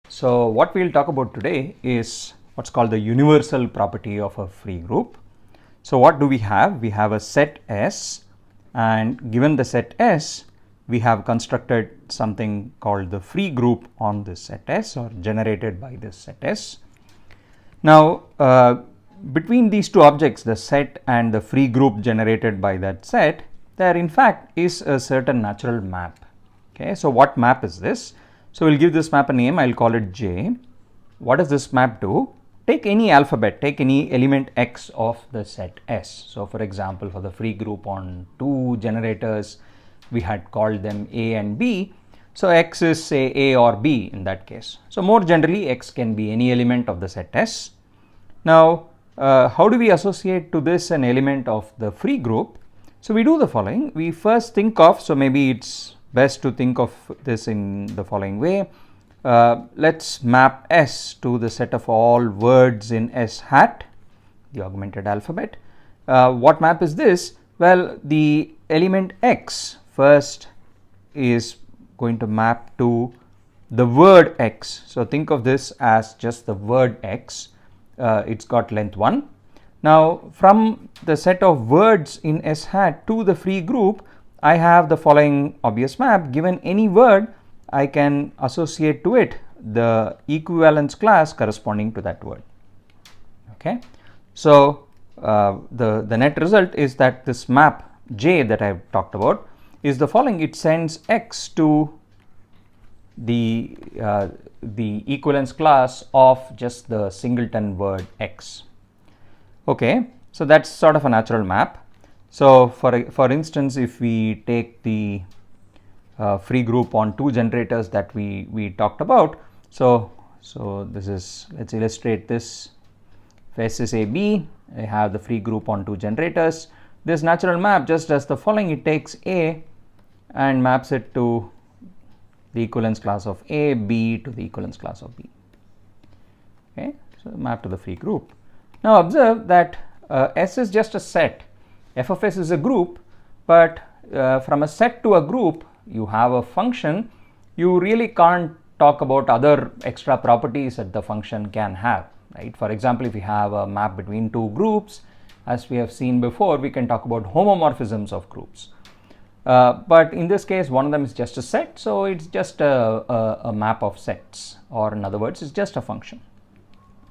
So what we'll talk about today is what's called the universal property of a free group. So what do we have? We have a set S, and given the set S, we have constructed something called the free group on this set S, or generated by this set S. Now between these two objects, the set and the free group generated by that set, there in fact is a certain natural map. Okay, so what map is this? So we'll give this map a name. I'll call it J. What does this map do? Take any alphabet, take any element X of the set S. So for example, for the free group on two generators, we had called them A and B. So X is, say, A or B in that case. So more generally, X can be any element of the set S. Now how do we associate to this an element of the free group? So we do the following. We first think of, so maybe it's best to think of this in the following way. Let's map S to the set of all words in S hat, the augmented alphabet. What map is this? Well, the element X first is going to map to the word X. So think of this as just the word X. It's got length 1. Now from the set of words in S hat to the free group, I have the following obvious map. Given any word, I can associate to it the equivalence class corresponding to that word. Okay, so the net result is that this map J that I've talked about is the following. It sends X to the equivalence class of just the singleton word X. Okay, so that's sort of a natural map. So for instance, if we take the free group on two generators that we talked about, so this is, let's illustrate this. If S is AB, I have the free group on two generators. This natural map just does the following. It takes A and maps it to the equivalence class of A, B to the equivalence class of B. Okay, so map to the free group. Now observe that S is just a set. F of S is a group, but from a set to a group, you have a function. You really can't talk about other extra properties that the function can have, right? For example, if we have a map between two groups, as we have seen before, we can talk about homomorphisms of groups. But in this case, one of them is just a set, so it's just a map of sets, or in other words, it's just a function.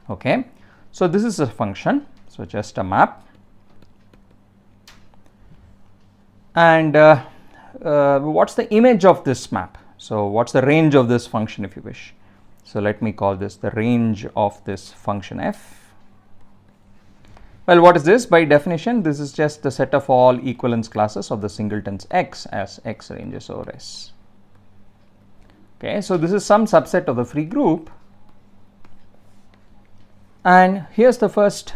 Okay, so this is a function, so just a map. And what's the image of this map? So what's the range of this function, if you wish? So let me call this the range of this function f. Well, what is this? By definition, this is just the set of all equivalence classes of the singletons X as X ranges over S. Okay, so this is some subset of the free group. And here's the first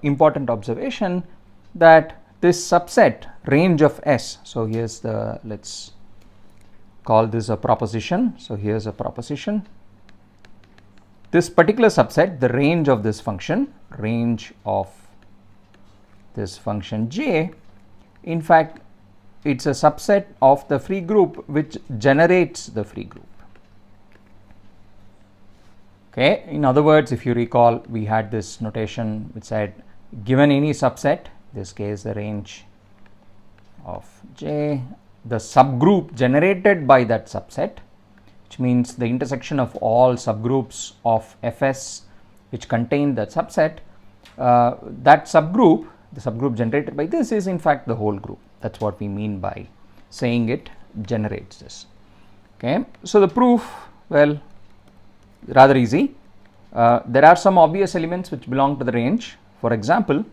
important observation, that this subset range of S, so here's the, let's call this a proposition. So here's a proposition. This particular subset, the range of this function, range of this function J, in fact, it's a subset of the free group which generates the free group. Okay, in other words, if you recall, we had this notation which said given any subset, in this case the range of J, the subgroup generated by that subset, which means the intersection of all subgroups of Fs which contain that subset, that subgroup, the subgroup generated by this, is in fact the whole group. That's what we mean by saying it generates this. Okay, so the proof, well, rather easy. There are some obvious elements which belong to the range. For example,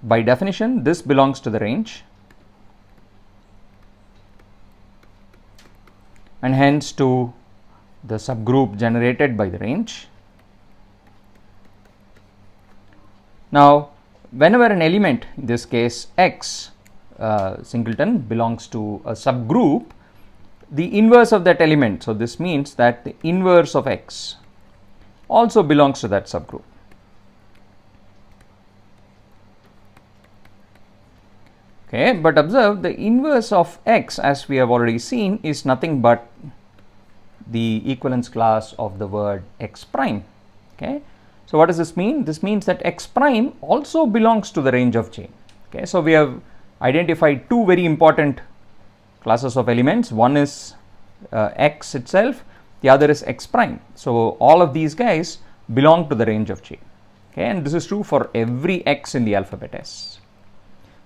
by definition, this belongs to the range, and hence to the subgroup generated by the range. Now, whenever an element, in this case X singleton, belongs to a subgroup, the inverse of that element, so this means that the inverse of X also belongs to that subgroup. Okay, but observe the inverse of X, as we have already seen, is nothing but the equivalence class of the word x prime. Okay, so what does this mean? This means that x prime also belongs to the range of J. Okay, so we have identified two very important classes of elements. One is x itself, the other is x prime. So all of these guys belong to the range of J. Okay, and this is true for every x in the alphabet S.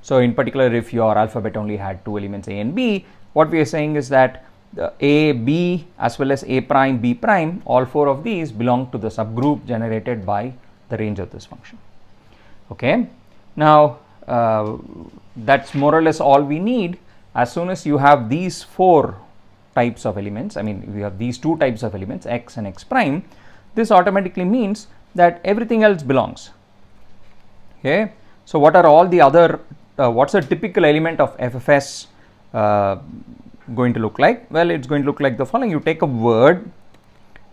So in particular, if your alphabet only had two elements A and B, what we are saying is that the A, B as well as A prime, B prime, all four of these belong to the subgroup generated by the range of this function. Okay, now that's more or less all we need. As soon as you have these four types of elements, I mean we have these two types of elements x and x prime, this automatically means that everything else belongs. Okay, so what are all the other what's a typical element of FFS going to look like? Well, it's going to look like the following. You take a word,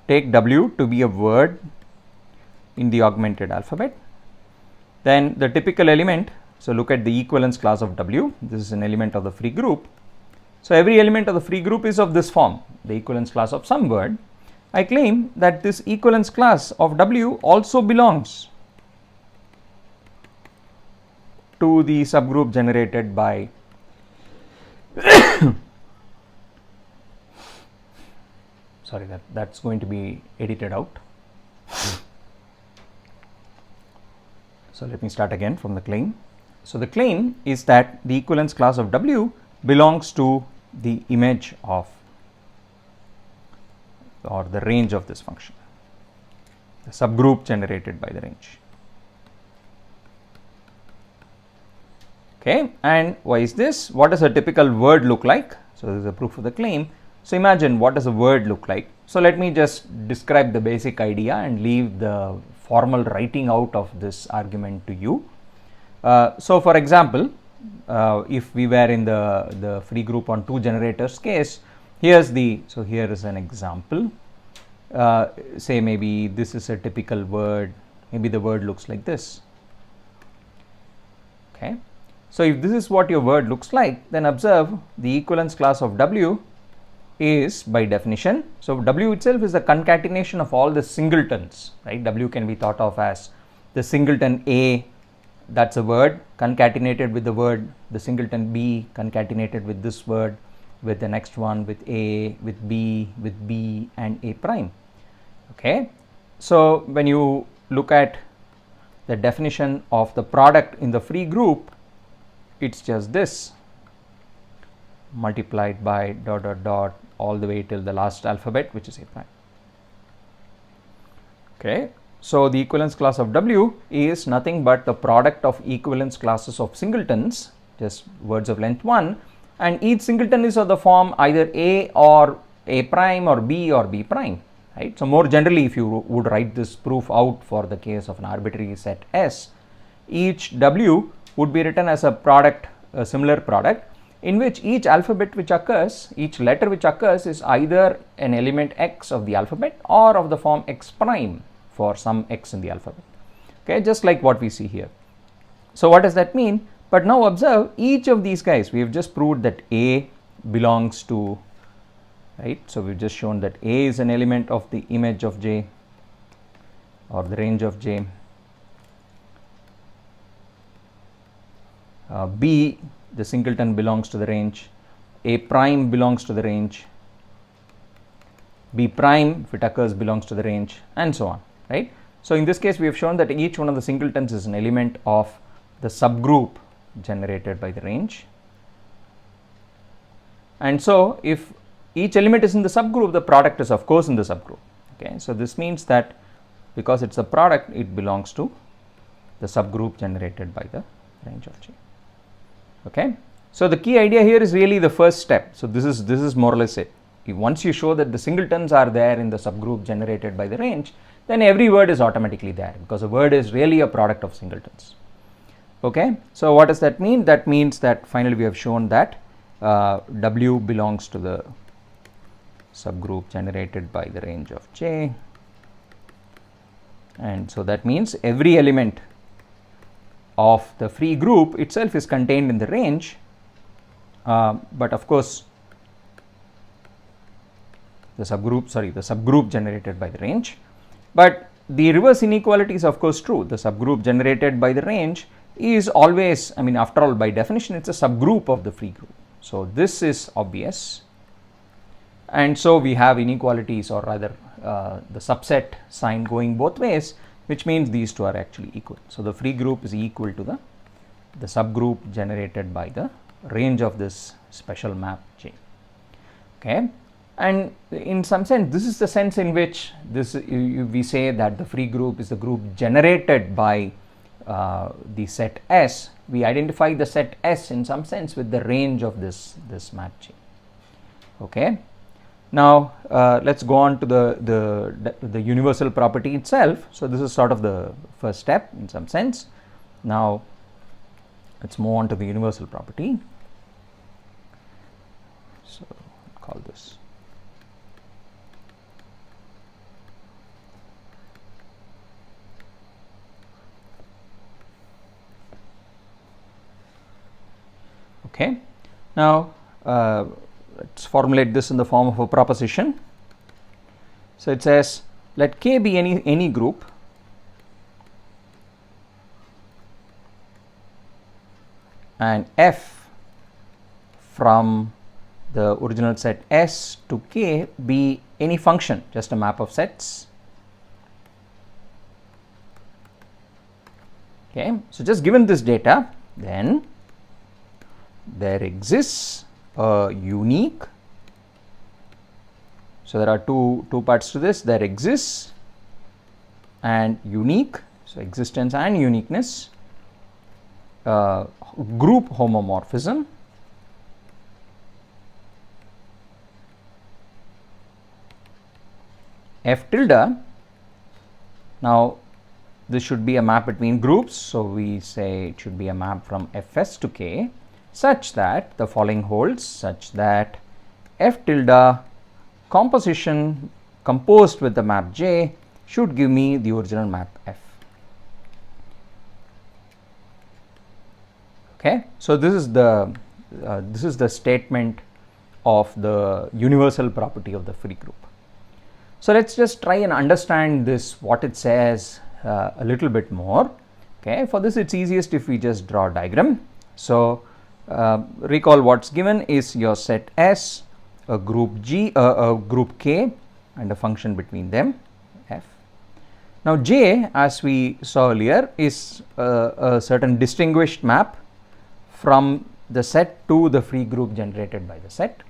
take W to be a word in the augmented alphabet, then the typical element, so look at the equivalence class of W, this is an element of the free group. So every element of the free group is of this form, the equivalence class of some word. I claim that this equivalence class of W also belongs to the subgroup generated by sorry, that's going to be edited out. So let me start again from the claim. So the claim is that the equivalence class of W belongs to the image of or the range of this function, the subgroup generated by the range. Okay, and why is this? What does a typical word look like? So this is a proof of the claim. So imagine, what does a word look like? So let me just describe the basic idea and leave the formal writing out of this argument to you. So for example, if we were in the free group on two generators case, here is an example. Say maybe this is a typical word, maybe the word looks like this. Okay, so if this is what your word looks like, then observe the equivalence class of W is by definition, so W itself is the concatenation of all the singletons, right? W can be thought of as the singleton A, that's a word, concatenated with the word, the singleton B concatenated with this word, with the next one, with A, with B and A prime. Okay, so when you look at the definition of the product in the free group, it's just this multiplied by ... all the way till the last alphabet, which is A prime. Okay, so the equivalence class of W is nothing but the product of equivalence classes of singletons, just words of length 1, and each singleton is of the form either A or A prime or B prime, right? So more generally, if you would write this proof out for the case of an arbitrary set S, each W would be written as a product, a similar product, in which each alphabet which occurs, each letter which occurs is either an element x of the alphabet or of the form x prime for some x in the alphabet. Okay, just like what we see here. So what does that mean? But now observe each of these guys. We have just proved that A belongs to, right? So we've just shown that A is an element of the image of J or the range of J. B, the singleton, belongs to the range. A prime belongs to the range. B prime, if it occurs, belongs to the range, and so on, right? So in this case, we have shown that each one of the singletons is an element of the subgroup generated by the range. And so if each element is in the subgroup, the product is of course in the subgroup. Okay, so this means that because it's a product, it belongs to the subgroup generated by the range of J. Okay, so the key idea here is really the first step. So this is more or less it. Once you show that the singletons are there in the subgroup generated by the range, then every word is automatically there, because a word is really a product of singletons. Okay, so what does that mean? That means that finally we have shown that W belongs to the subgroup generated by the range of J, and so that means every element of the free group itself is contained in the range, but of course the subgroup generated by the range. But the reverse inequality is of course true. The subgroup generated by the range is always, I mean, after all, by definition, it's a subgroup of the free group. So this is obvious. And so we have inequalities, or rather the subset sign going both ways, which means these two are actually equal. So the free group is equal to the subgroup generated by the range of this special map J. Okay, and in some sense, this is the sense in which we say that the free group is the group generated by the set S. We identify the set S in some sense with the range of this map J. Okay. Now let's go on to the universal property itself. So this is sort of the first step in some sense. Now let's move on to the universal property. So call this. Okay. Now let's formulate this in the form of a proposition. So it says, let K be any group and F from the original set S to K be any function, just a map of sets. Okay, so just given this data, then there exists a unique, so there are two parts to this. There exists and unique, so existence and uniqueness, group homomorphism, F tilde. Now this should be a map between groups, so we say it should be a map from Fs to K, such that the following holds, such that F tilde composition composed with the map J should give me the original map F. Okay, so this is the statement of the universal property of the free group. So let's just try and understand this, what it says a little bit more. Okay, for this it's easiest if we just draw a diagram. So recall what's given is your set S, a group G, a group K, and a function between them F. Now J, as we saw earlier, is a certain distinguished map from the set to the free group generated by the set.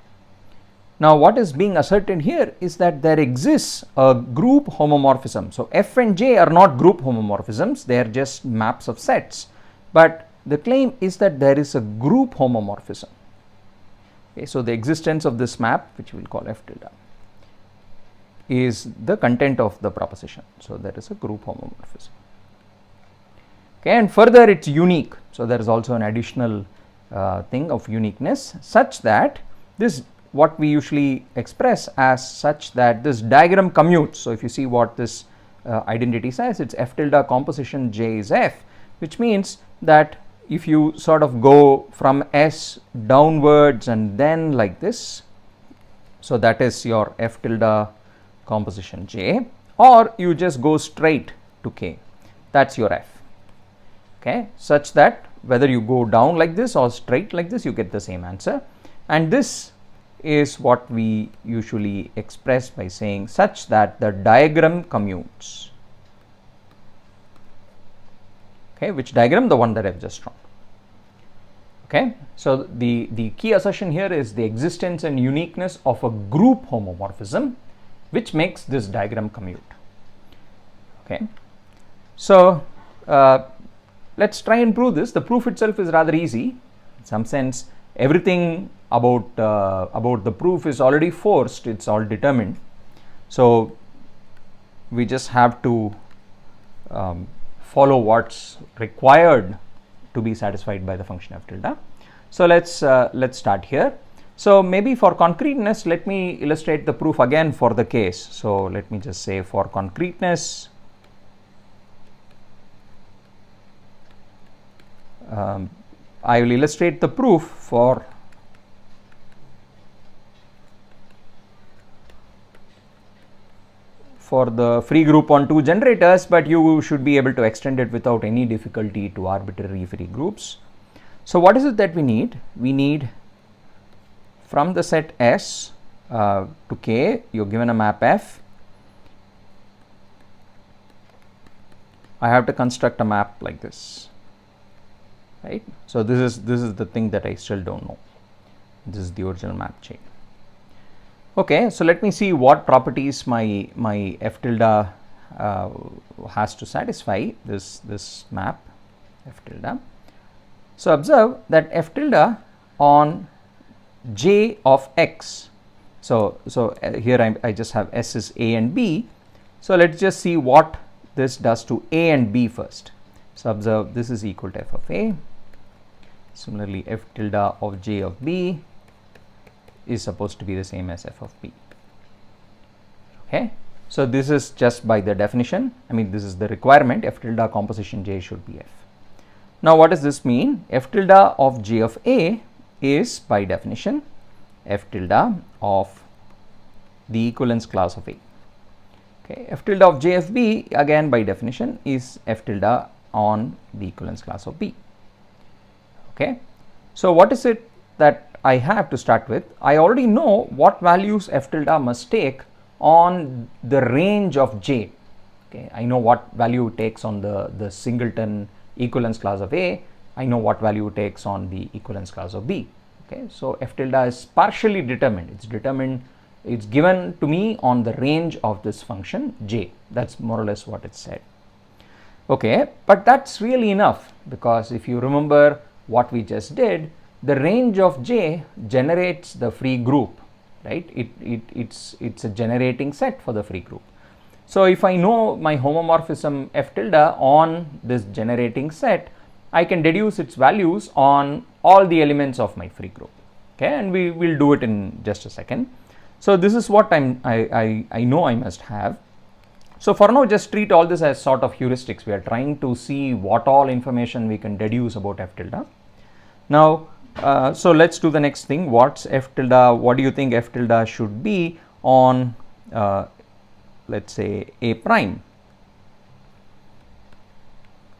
Now what is being asserted here is that there exists a group homomorphism. So F and J are not group homomorphisms, they are just maps of sets, but the claim is that there is a group homomorphism. Okay, so the existence of this map, which we will call F tilde, is the content of the proposition. So there is a group homomorphism. Okay, and further it's unique. So there is also an additional thing of uniqueness, such that this, what we usually express as such that this diagram commutes. So if you see what this identity says, it's F tilde composition J is F, which means that if you sort of go from S downwards and then like this, so that is your F tilde composition J, or you just go straight to K, that's your F. Okay, such that whether you go down like this or straight like this, you get the same answer. And this is what we usually express by saying such that the diagram commutes. Okay, which diagram? The one that I've just drawn. Okay, so the key assertion here is the existence and uniqueness of a group homomorphism, which makes this diagram commute. Okay, so let's try and prove this. The proof itself is rather easy. In some sense, everything about the proof is already forced, it's all determined. So we just have to follow what's required to be satisfied by the function F tilde. So let's start here. So maybe for concreteness, let me illustrate the proof again for the case. So let me just say, for concreteness, I will illustrate the proof for for the free group on two generators, but you should be able to extend it without any difficulty to arbitrary free groups. So what is it that we need? We need from the set S to K, you're given a map F. I have to construct a map like this, right? So this is the thing that I still don't know. This is the original map chain. Okay, so let me see what properties my f tilde has to satisfy this map f tilde. So observe that f tilde on j of x. So here I just have S is A and B. So let's just see what this does to A and B first. So observe this is equal to f of A. Similarly, f tilde of j of B is supposed to be the same as f of B. Okay, so this is just by the definition. I mean, this is the requirement. F tilde composition j should be f. Now what does this mean? F tilde of j of A is by definition f tilde of the equivalence class of A. Okay, f tilde of j of B again by definition is f tilde on the equivalence class of B. Okay, so what is it that I have to start with? I already know what values f tilde must take on the range of j. Okay, I know what value it takes on the singleton equivalence class of A. I know what value it takes on the equivalence class of B. Okay, so f tilde is partially determined. It's given to me on the range of this function j. That's more or less what it said. Okay, but that's really enough, because if you remember what we just did, the range of j generates the free group, right? It's a generating set for the free group. So if I know my homomorphism f tilde on this generating set, I can deduce its values on all the elements of my free group. Okay, and we will do it in just a second. So this is what I know I must have. So for now, just treat all this as sort of heuristics. We are trying to see what all information we can deduce about f tilde. Now, so let's do the next thing. What's f tilde? What do you think f tilde should be on, let's say, A prime?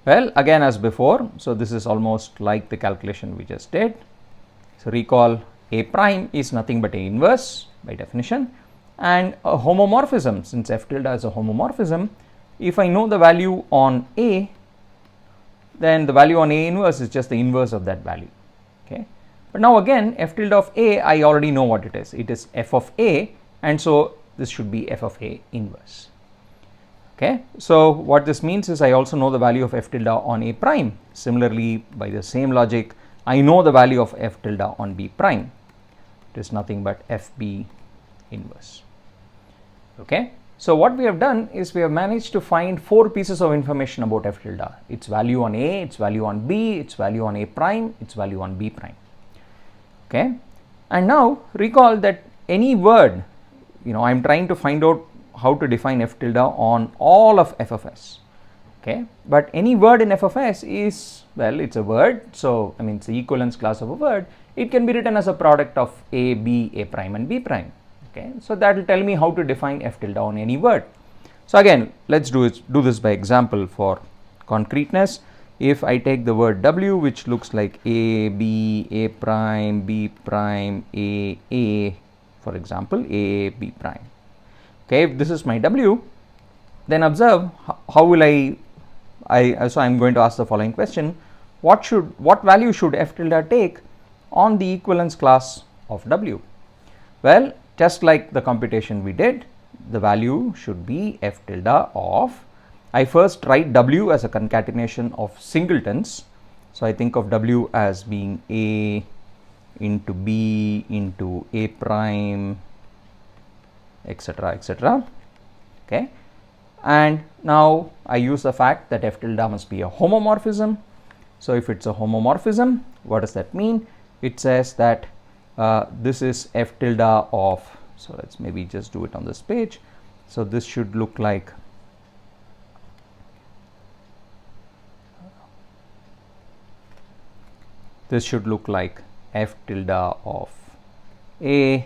Well, again as before, so this is almost like the calculation we just did. So recall A prime is nothing but A inverse by definition, and a homomorphism, since f tilde is a homomorphism, if I know the value on A, then the value on A inverse is just the inverse of that value. Okay, but now again f tilde of A, I already know what it is. It is f of A, and so this should be f of A inverse. Okay, so what this means is I also know the value of f tilde on A prime. Similarly, by the same logic, I know the value of f tilde on B prime. It is nothing but fb inverse. Okay, so what we have done is we have managed to find 4 pieces of information about f tilde: its value on A, its value on B, its value on A prime, its value on B prime. Okay, and now recall that any word, I am trying to find out how to define f tilde on all of f of s. Okay, but any word in f of s is, well, it's a word, so I mean it's the equivalence class of a word. It can be written as a product of A, B, A prime and B prime. Okay, so that will tell me how to define f tilde on any word. So again, let's do this by example for concreteness. If I take the word W, which looks like A, B, A prime, B prime, A, for example, A, B prime. Okay, if this is my W, then observe how will so I'm going to ask the following question: what value should f tilde take on the equivalence class of W? Well, just like the computation we did, the value should be f tilde of, I first write W as a concatenation of singletons. So I think of W as being A into B into A prime, etc., etc. Okay, and now I use the fact that f tilde must be a homomorphism. So if it's a homomorphism, what does that mean? It says that this is f tilde of, so let's maybe just do it on this page. So this should look like f tilde of A,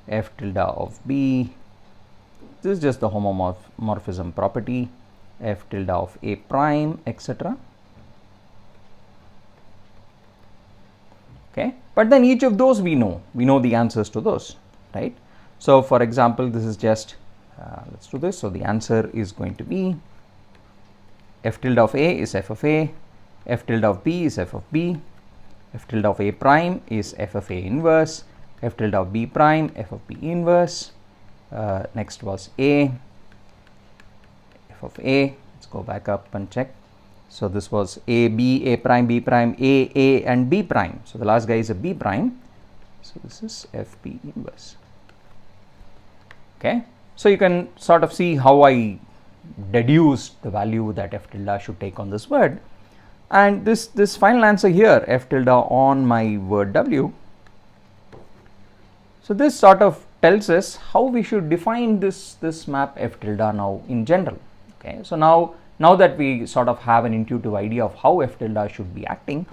f tilde of B, This is just the homomorphism property, f tilde of A prime, etc. Okay, but then each of those we know the answers to those, right? So for example, this is just let's do this. So the answer is going to be f tilde of A is f of A, f tilde of B is f of B, f tilde of A prime is f of A inverse, f tilde of B prime f of B inverse. Next was A, f of A. Let's go back up and check. So this was A, B, A prime, B prime, A, and B prime. So the last guy is a B prime. So this is FB inverse. Okay. So you can sort of see how I deduced the value that f tilde should take on this word. And this final answer here, f tilde on my word W. So this sort of tells us how we should define this map f tilde now in general. Okay. So now that we sort of have an intuitive idea of how f tilde should be acting,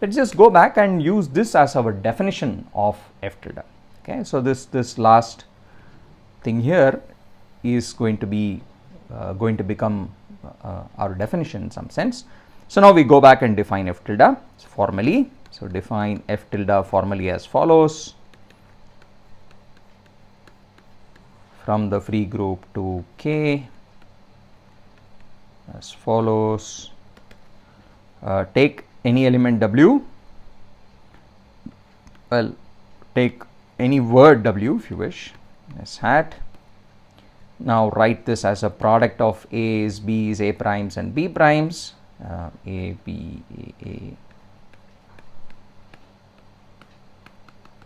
let's just go back and use this as our definition of f tilde. Okay. So this last thing here is going to become our definition in some sense. So now we go back and define f tilde formally. So define f tilde formally as follows: from the free group to K as follows. Take any element W, well, take any word W if you wish, S hat. Now write this as a product of A's, B's, A primes and B primes, A, B, A,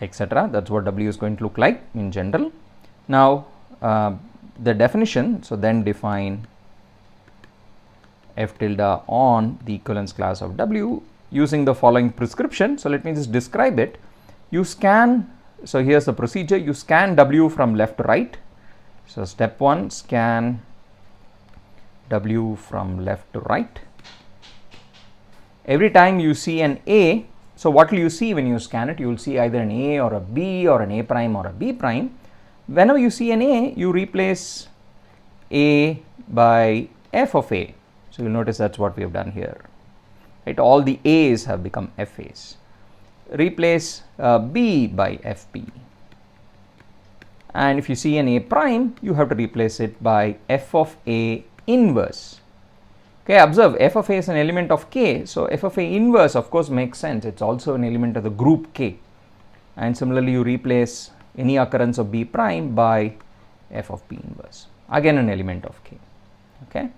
etc. That's what W is going to look like in general. Now the definition, so then define f tilde on the equivalence class of W using the following prescription. So let me just describe it. You scan, so here's the procedure: you scan W from left to right. So step 1, scan W from left to right. Every time you see an A, so what will you see when you scan it? You will see either an A or a B or an A prime or a B prime. Whenever you see an A, you replace A by f of A. So you'll notice that's what we have done here, right? All the A's have become FA's. Replace B by FB. And if you see an A prime, you have to replace it by f of A inverse. Okay, observe f of A is an element of K, so f of A inverse of course makes sense. It's also an element of the group K. And similarly, you replace any occurrence of B prime by f of B inverse, again an element of K. Okay.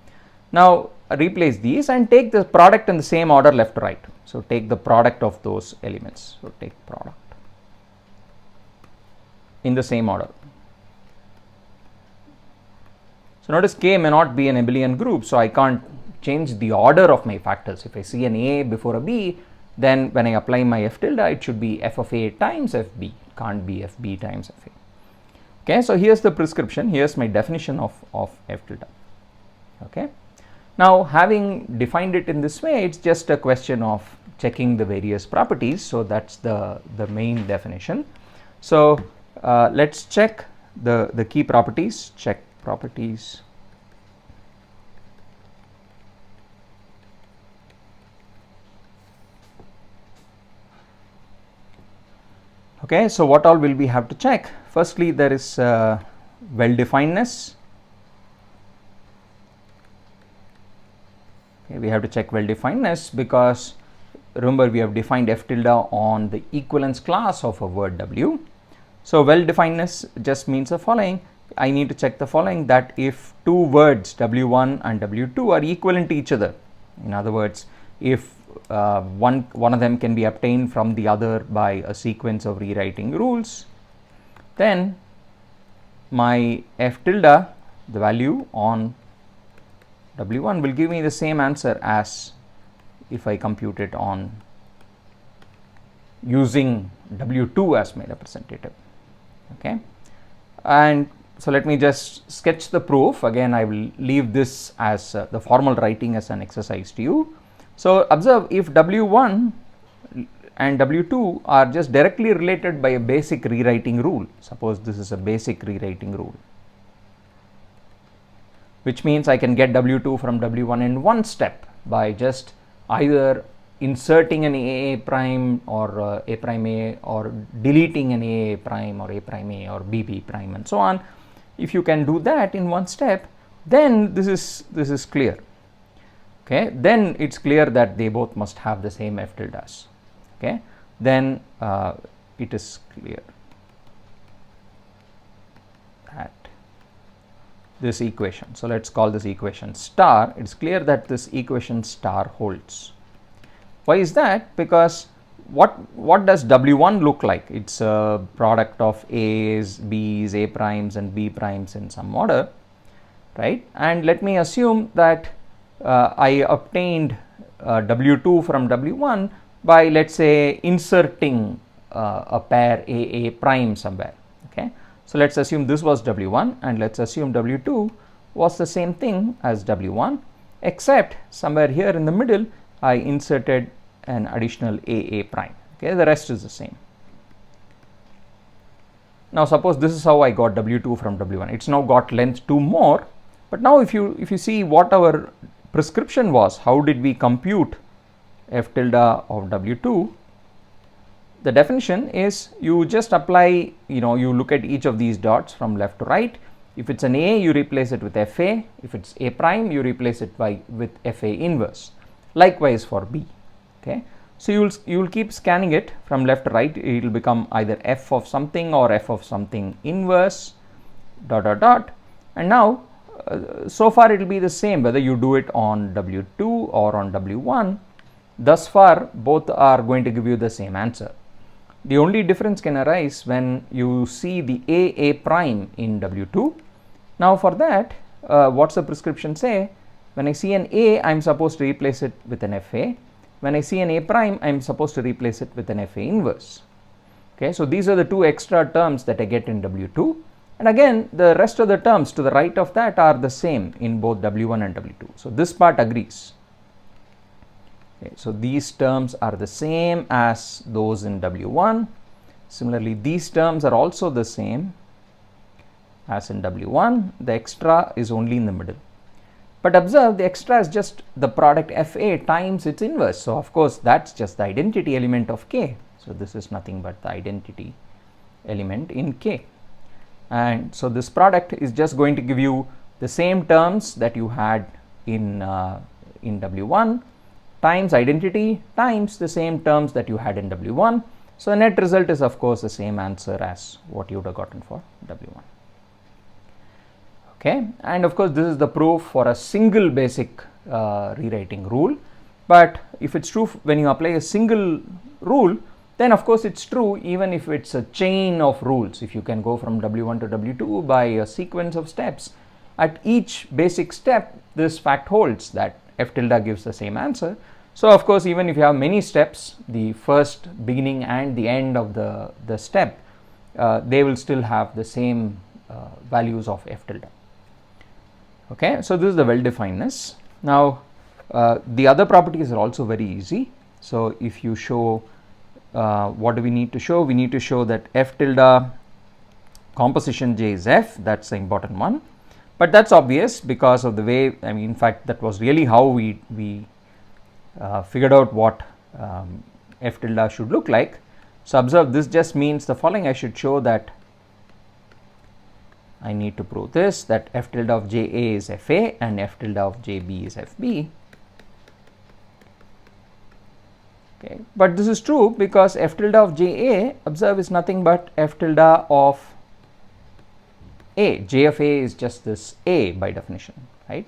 Now replace these and take the product in the same order left to right. So take the product of those elements. So take product in the same order. So notice K may not be an abelian group, so I can't change the order of my factors. If I see an A before a B, then when I apply my f tilde, it should be f of A times fb. It can't be fb times fa. Okay, so here's the prescription. Here's my definition of f tilde. Okay. Now having defined it in this way, it's just a question of checking the various properties. So that's the main definition. So let's check the key properties. Check properties. Okay, so what all will we have to check? Firstly, there is well-definedness. Okay, we have to check well-definedness because remember we have defined f tilde on the equivalence class of a word W. So well-definedness just means the following. I need to check the following, that if two words W1 and W2 are equivalent to each other, in other words, if one of them can be obtained from the other by a sequence of rewriting rules, then my f tilde, the value on W1, will give me the same answer as if I compute it on using W2 as my representative. Okay, and so let me just sketch the proof. Again, I will leave this as the formal writing as an exercise to you. So observe, if W1 and W2 are just directly related by a basic rewriting rule, suppose this is a basic rewriting rule. which means I can get W2 from W1 in one step by just either inserting an A prime or A prime A, or deleting an A prime or A prime A or B prime and so on. If you can do that in one step, then this is clear. Okay, then it's clear that they both must have the same f tildes. Okay, then it is clear that this equation, so let's call this equation star, it's clear that this equation star holds. Why is that? Because what does W1 look like? It's a product of A's, B's, A primes and B primes in some order, right? And let me assume that I obtained W2 from W1 by, let's say, inserting a pair A prime somewhere. Okay, so let's assume this was W1 and let's assume W2 was the same thing as W1, except somewhere here in the middle I inserted an additional A prime. Okay, the rest is the same. Now suppose this is how I got W2 from W1. It's now got length 2 more, but now if you see what our prescription was, how did we compute f tilde of W2? The definition is you just apply, you look at each of these dots from left to right. If it's an A, you replace it with FA. If it's A prime, you replace it with FA inverse. Likewise for B. Okay, so you'll keep scanning it from left to right. It will become either f of something or f of something inverse dot dot dot, and now so far it will be the same whether you do it on W2 or on W1. Thus far both are going to give you the same answer. The only difference can arise when you see the A prime in W2. Now for that, what's the prescription say? When I see an A, I'm supposed to replace it with an FA. When I see an A prime, I'm supposed to replace it with an FA inverse. Okay, so these are the two extra terms that I get in W2. And again, the rest of the terms to the right of that are the same in both W1 and W2. So this part agrees. Okay, so these terms are the same as those in W1. Similarly, these terms are also the same as in W1. The extra is only in the middle. But observe, the extra is just the product FA times its inverse. So of course that's just the identity element of K. So this is nothing but the identity element in K. And so this product is just going to give you the same terms that you had in W1 times identity times the same terms that you had in W1. So the net result is of course the same answer as what you would have gotten for W1. Okay, and of course this is the proof for a single basic rewriting rule, but if it's true when you apply a single rule, then of course it's true even if it's a chain of rules. If you can go from W1 to W2 by a sequence of steps, at each basic step this fact holds that f tilde gives the same answer. So of course even if you have many steps, the first, beginning and the end of the step, they will still have the same values of f tilde. Okay, so this is the well-definedness. Now the other properties are also very easy. So if you show, what do we need to show? We need to show that f tilde composition J is F. That's the important one, but that's obvious because of the way, I mean, in fact that was really how we figured out what f tilde should look like. So observe, this just means the following. I should show that I need to prove this, that f tilde of JA is FA and f tilde of JB is FB. Okay, but this is true because f tilde of JA, observe, is nothing but f tilde of A. J of A is just this A by definition, right?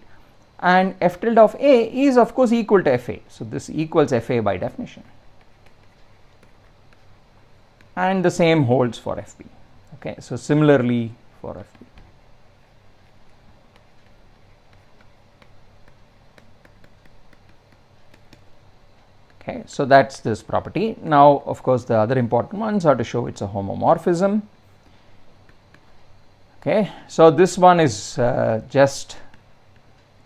And f tilde of A is of course equal to FA. So this equals FA by definition. And the same holds for FB. Okay, so similarly for FB. Okay, so that's this property. Now of course the other important ones are to show it's a homomorphism. Okay, so this one is just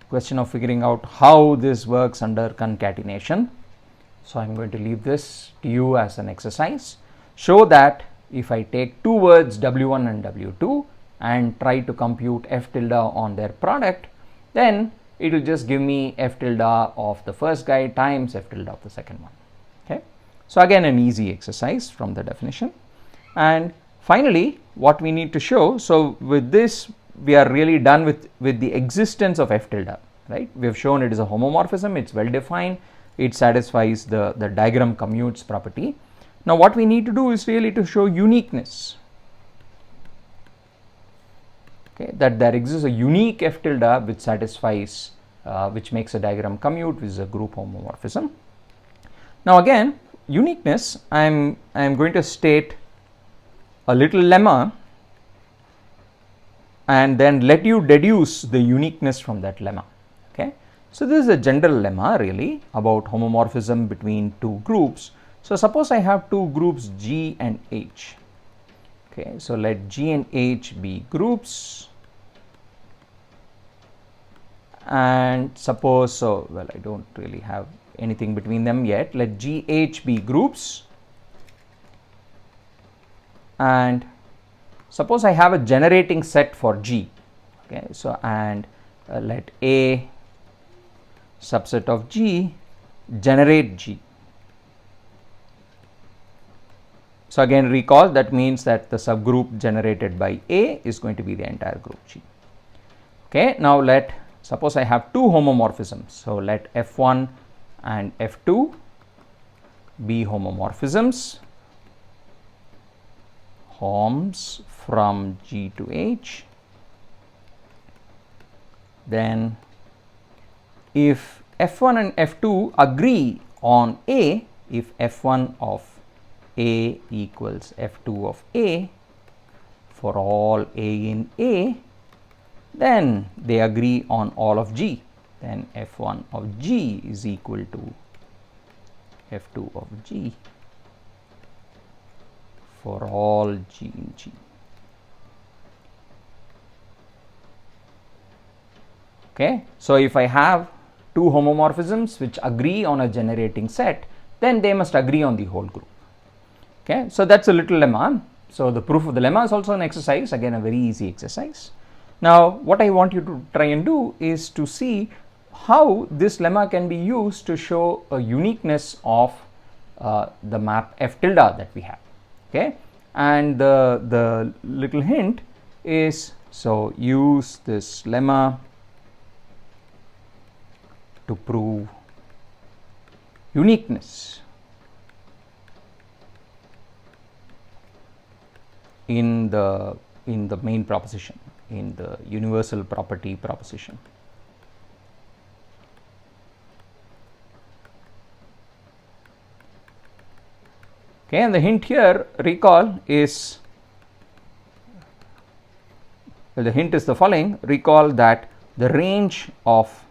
question of figuring out how this works under concatenation. So I'm going to leave this to you as an exercise. Show that if I take two words W1 and W2 and try to compute f tilde on their product, then it will just give me f tilde of the first guy times f tilde of the second one. Okay, so again an easy exercise from the definition. And finally what we need to show, so with this we are really done with the existence of f tilde, right? We have shown it is a homomorphism, it's well defined, it satisfies the diagram commutes property. Now what we need to do is really to show uniqueness, okay, that there exists a unique f tilde which satisfies which makes a diagram commute, which is a group homomorphism. Now again, uniqueness, I am going to state a little lemma and then let you deduce the uniqueness from that lemma. Okay, so this is a general lemma really about homomorphism between two groups. So suppose I have two groups G and H. Okay, so let G and H be groups, and suppose, so well, I don't really have anything between them yet, let G H be groups, and suppose I have a generating set for G. Okay, so and let A subset of G generate G. So again recall, that means that the subgroup generated by A is going to be the entire group G. Okay, now let suppose I have two homomorphisms, so let F1 and F2 be homomorphisms, homs from G to H. Then if F1 and F2 agree on A, if F1 of A equals F2 of A for all A in A, then they agree on all of G, then F1 of G is equal to F2 of G for all G in G. Okay, so if I have two homomorphisms which agree on a generating set, then they must agree on the whole group. Okay, so that's a little lemma. So the proof of the lemma is also an exercise, again a very easy exercise. Now what I want you to try and do is to see how this lemma can be used to show a uniqueness of the map f tilde that we have. Okay, and the little hint is, so use this lemma to prove uniqueness in the main proposition, in the universal property proposition. Okay, and the hint here, recall, is, well, the hint is the following: recall that the range of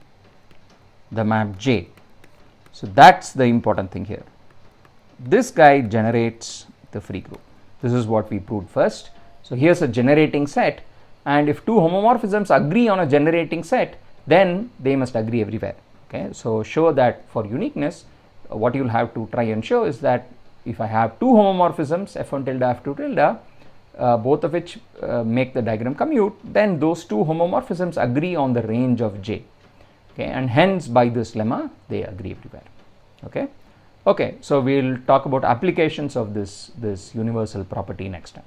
the map J, so that's the important thing here, this guy generates the free group. This is what we proved first. So here's a generating set, and if two homomorphisms agree on a generating set, then they must agree everywhere. Okay, so show that for uniqueness, what you'll have to try and show is that if I have two homomorphisms f1 tilde f2 tilde, both of which make the diagram commute, then those two homomorphisms agree on the range of J. Okay, and hence by this lemma they agree everywhere. Okay, okay, so we'll talk about applications of this universal property next time.